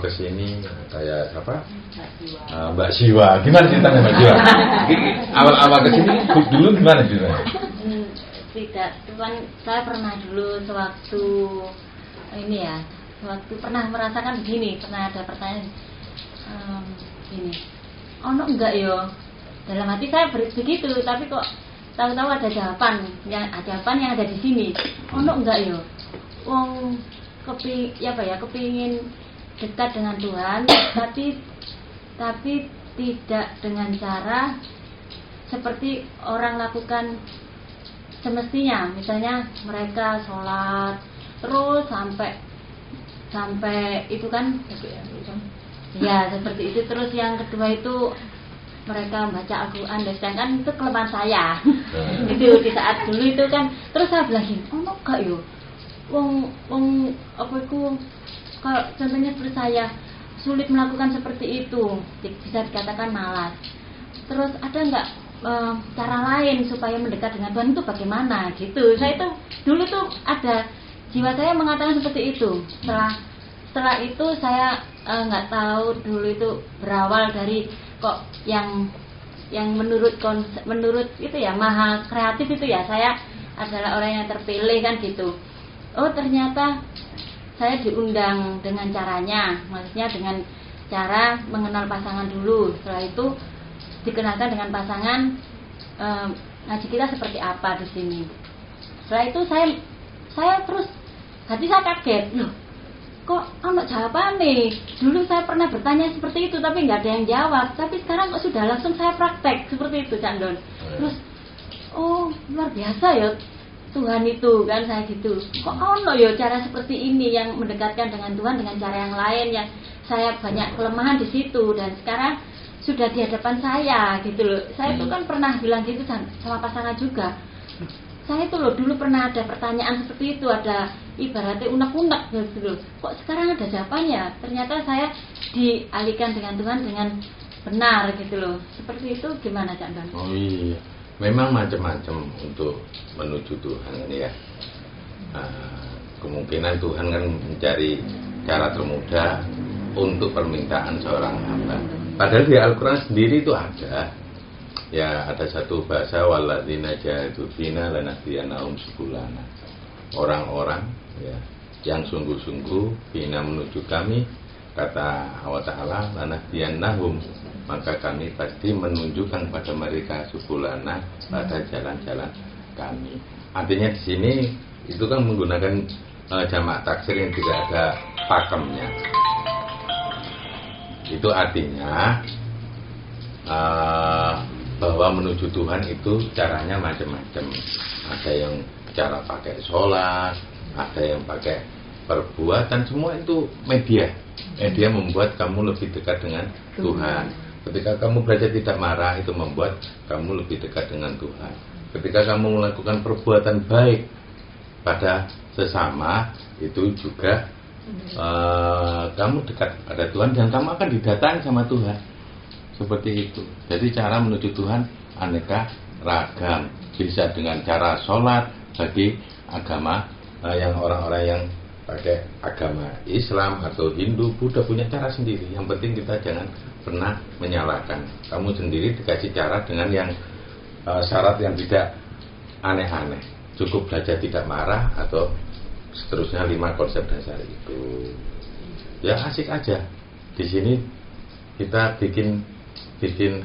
kesini kayak apa? Mbak Siwa. Gimana ceritanya Mbak Siwa? Awal kesini dulu gimana ceritanya? Tidak, cuman saya pernah dulu sewaktu pernah merasakan begini, pernah ada pertanyaan gini, ono enggak yo? Dalam hati saya begitu, tapi kok tahu-tahu ada jawaban yang ada di sini. Ono enggak yo? Wong kepingin dekat dengan Tuhan, tapi tidak dengan cara seperti orang lakukan semestinya. Misalnya mereka sholat terus sampai itu kan ya seperti itu. Terus yang kedua itu mereka baca Al-Quran, sedangkan itu kelemahan saya. Itu di saat dulu itu kan, terus saya bilang gini, oh enggak yo, wong apa itu, kalau contohnya seperti saya sulit melakukan seperti itu, bisa dikatakan malas. Terus ada enggak cara lain supaya mendekat dengan Tuhan itu bagaimana gitu. Saya itu dulu tuh ada jiwa saya mengatakan seperti itu. Setelah itu saya nggak tahu dulu itu berawal dari kok yang menurut itu ya maha kreatif itu ya, saya adalah orang yang terpilih kan gitu. Oh ternyata saya diundang dengan caranya, maksudnya dengan cara mengenal pasangan dulu. Setelah itu dikenalkan dengan pasangan, ngaji kita seperti apa di sini. Setelah itu saya terus hati saya kaget, loh kok anak jawaban nih. Dulu saya pernah bertanya seperti itu tapi nggak ada yang jawab, tapi sekarang kok sudah langsung saya praktek seperti itu Cak Don. Terus oh luar biasa ya Tuhan itu kan, saya gitu. Kok ono ya cara seperti ini yang mendekatkan dengan Tuhan dengan cara yang lain, yang saya banyak kelemahan di situ dan sekarang sudah di hadapan saya gitu loh. Saya itu kan pernah bilang gitu sama pasangan juga. Saya itu loh dulu pernah ada pertanyaan seperti itu, ada ibaratnya unek-unek gitu loh. Kok sekarang ada jawabannya? Ternyata saya dialihkan dengan Tuhan dengan benar gitu loh. Seperti itu gimana Cak Dan? Oh iya, memang macam-macam untuk menuju Tuhan ya. Kemungkinan Tuhan kan mencari cara termudah untuk permintaan seorang hamba. Padahal di Al-Quran sendiri itu ada. Ya ada satu bahasa walladzina jahadu fina lanahdiyannahum subulana. Orang-orang ya yang sungguh-sungguh fina menuju kami, kata Allah Ta'ala lanahdiyannahum, maka kami pasti menunjukkan pada mereka subulana, pada jalan-jalan kami. Artinya di sini itu kan menggunakan jamak taksir yang tidak ada pakemnya. Itu artinya bahwa menuju Tuhan itu caranya macam-macam. Ada yang cara pakai sholat, ada yang pakai perbuatan, semua itu media membuat kamu lebih dekat dengan Tuhan. Ketika kamu belajar tidak marah, itu membuat kamu lebih dekat dengan Tuhan. Ketika kamu melakukan perbuatan baik pada sesama, itu juga kamu dekat pada Tuhan dan kamu akan didatangi sama Tuhan. Seperti itu. Jadi cara menuju Tuhan aneka ragam. Bisa dengan cara sholat bagi agama yang orang-orang yang pakai agama Islam atau Hindu, Buddha punya cara sendiri. Yang penting kita jangan pernah menyalahkan. Kamu sendiri dikasih cara dengan yang syarat yang tidak aneh-aneh. Cukup belajar tidak marah atau seterusnya 5 konsep dasar itu. Ya asik aja. Di sini kita bikin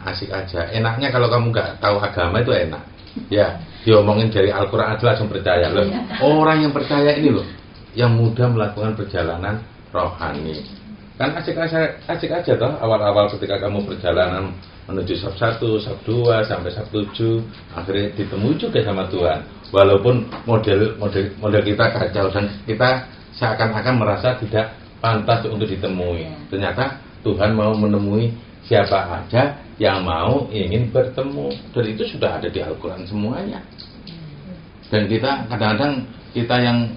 asik aja. Enaknya kalau kamu nggak tahu agama itu enak. Ya, diomongin dari Al-Quran aja langsung percaya loh. Orang yang percaya ini loh, yang mudah melakukan perjalanan rohani. Kan asik aja toh. Awal-awal ketika kamu perjalanan menuju sab 1, sab 2 sampai sab 7, akhirnya ditemu juga sama Tuhan. Walaupun model kita kacau dan kita seakan-akan merasa tidak pantas untuk ditemui. Ternyata Tuhan mau menemui siapa aja yang mau ingin bertemu, dan itu sudah ada di Al-Quran semuanya. Dan kita kadang-kadang kita yang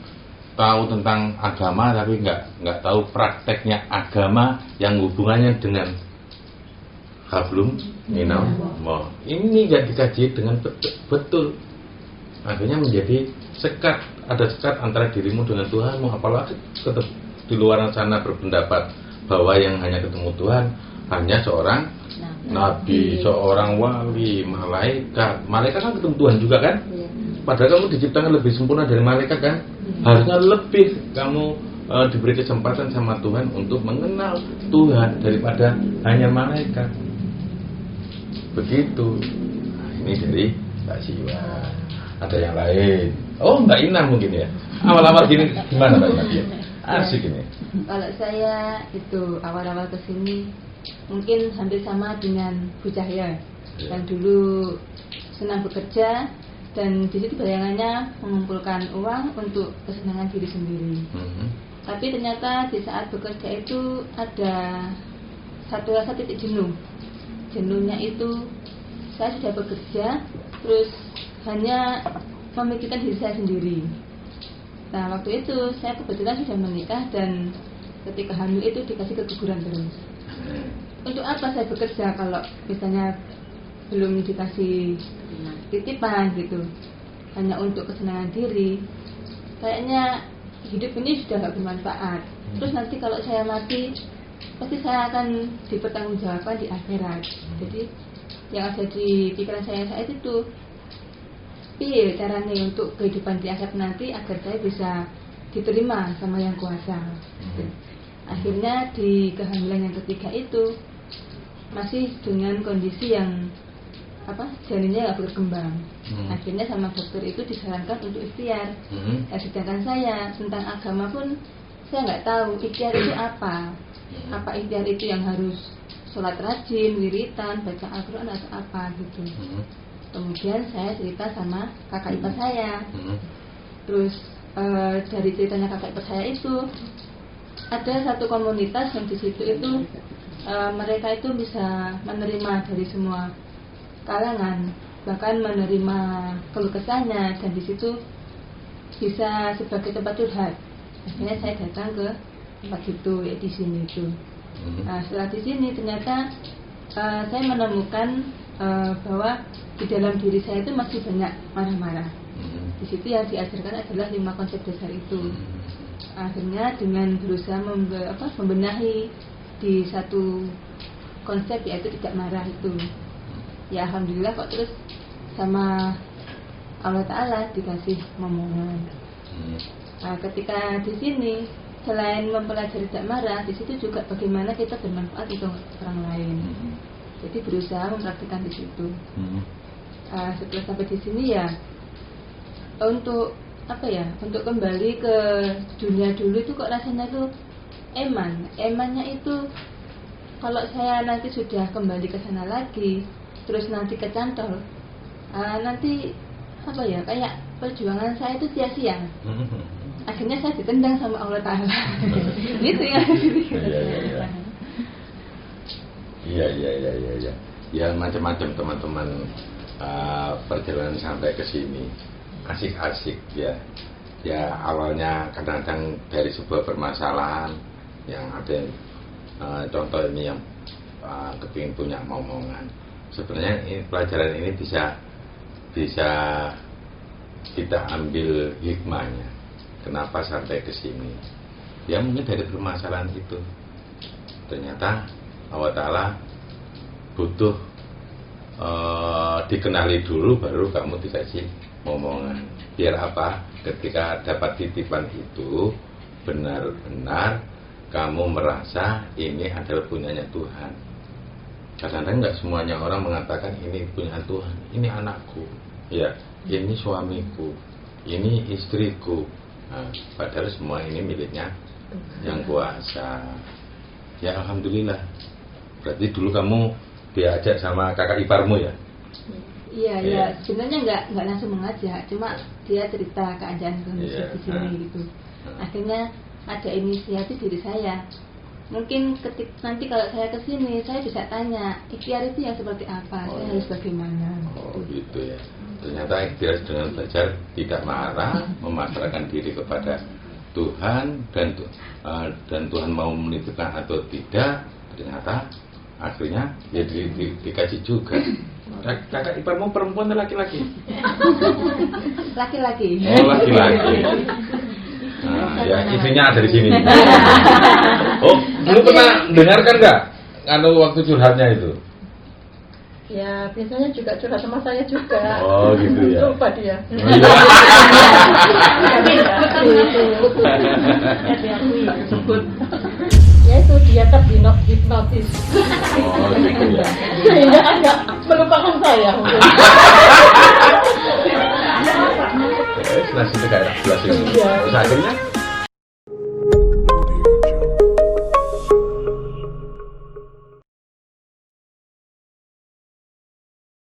tahu tentang agama tapi nggak tahu prakteknya agama yang hubungannya dengan hablum minallah. Ini nggak dikaji dengan betul. Akhirnya menjadi sekat, ada sekat antara dirimu dengan Tuhanmu. Apalagi di luar sana berpendapat bahwa yang hanya ketemu Tuhan hanya seorang nabi, seorang wali, malaikat. Malaikat kan ketemu Tuhan juga kan? Padahal kamu diciptakan lebih sempurna dari malaikat kan? Harusnya lebih kamu diberi kesempatan sama Tuhan untuk mengenal Tuhan daripada hanya malaikat. Begitu. Nah, ini dari Mbak Siwa. Ada yang lain? Oh, Mbak Ina mungkin ya. Awal-awal gini gimana Mbak Ina? Asik ini. Kalau saya itu awal-awal kesini mungkin hampir sama dengan Bu Cahya yang dulu senang bekerja dan di situ bayangannya mengumpulkan uang untuk kesenangan diri sendiri. Tapi ternyata di saat bekerja itu ada satu rasa titik jenuh. Jenuhnya itu saya sudah bekerja terus hanya memikirkan diri saya sendiri. Nah waktu itu saya kebetulan sudah menikah dan ketika hamil itu dikasih keguguran terus. Untuk apa saya bekerja kalau misalnya belum dikasih titipan gitu, hanya untuk kesenangan diri? Kayaknya hidup ini sudah gak bermanfaat. Terus nanti kalau saya mati pasti saya akan dipertanggungjawabkan di akhirat. Jadi yang ada di pikiran saya saat itu, piye caranya untuk kehidupan di akhirat nanti agar saya bisa diterima sama yang kuasa. Akhirnya di kehamilan yang ketiga itu masih dengan kondisi yang janinnya nggak berkembang. Akhirnya sama dokter itu disarankan untuk ikhtiar. Sedangkan saya tentang agama pun saya nggak tahu ikhtiar itu apa. Apa ikhtiar itu yang harus sholat rajin, wiritan, baca Al-Quran atau apa gitu. Kemudian saya cerita sama kakak ipar saya. Terus dari ceritanya kakak ipar saya itu ada satu komunitas yang di situ itu mereka itu bisa menerima dari semua kalangan, bahkan menerima keluh kesahnya, dan di situ bisa sebagai tempat curhat. Akhirnya saya datang ke tempat itu, ya di sini itu. Nah, setelah di sini ternyata saya menemukan bahwa di dalam diri saya itu masih banyak marah-marah. Di situ yang diajarkan adalah 5 konsep dasar itu. Akhirnya dengan berusaha membenahi di satu konsep, yaitu tidak marah itu, ya alhamdulillah kok terus sama Allah Ta'ala dikasih momongan. Nah, ketika di sini selain mempelajari tidak marah, di situ juga bagaimana kita bermanfaat untuk orang lain. Jadi berusaha mempraktikkan di situ. Setelah sampai di sini ya untuk untuk kembali ke dunia dulu itu kok rasanya tuh emannya itu kalau saya nanti sudah kembali ke sana lagi terus nanti kecantol, nanti kayak perjuangan saya itu sia-sia. Akhirnya saya ditendang sama Allah Ta'ala. Gitu ya. Iya. Ya macam-macam teman-teman perjalanan sampai ke sini. Asik-asik ya. Ya awalnya kadang-kadang dari sebuah permasalahan yang ada contoh ini yang kepingin punya momongan. Sebenarnya pelajaran ini bisa kita ambil hikmahnya. Kenapa sampai ke sini? Ya mungkin dari permasalahan itu. Ternyata Allah Ta'ala butuh dikenali dulu baru kamu dikasih momongan. Biar apa? Ketika dapat titipan itu benar-benar kamu merasa ini adalah punyanya Tuhan. Kadang-kadang nggak semuanya orang mengatakan ini punya Tuhan, ini anakku, ya, ini suamiku, ini istriku. Nah, padahal semua ini miliknya yang kuasa. Ya alhamdulillah. Berarti dulu kamu diajak sama kakak iparmu ya? Iya. Sebenarnya nggak langsung mengajak, cuma dia cerita keadaan kondisi di sini gitu. Akhirnya ada inisiatif diri saya. Mungkin nanti kalau saya kesini, saya bisa tanya ikhtiar itu yang seperti apa, saya harus bagaimana. Gitu ya. Ternyata ikhtiar dengan belajar tidak marah, memasrahkan diri kepada Tuhan dan Tuhan mau menitipkan atau tidak, ternyata akhirnya ya dikasih juga. Kakak iparmu perempuan atau laki-laki? Laki-laki. Oh laki-laki. Nah, ya istrinya ada di sini. Oh Dulu pernah dengarkan nggak? Anu waktu curhatnya itu? Ya biasanya juga curhat sama saya juga. Oh gitu ya. Lupa dia. Oh, iya. Ya itu dia terhipnotis. Oh gitu ya. Sehingga agak melupakan saya. Nasi itu kayak belas ini. Iya. Terus akhirnya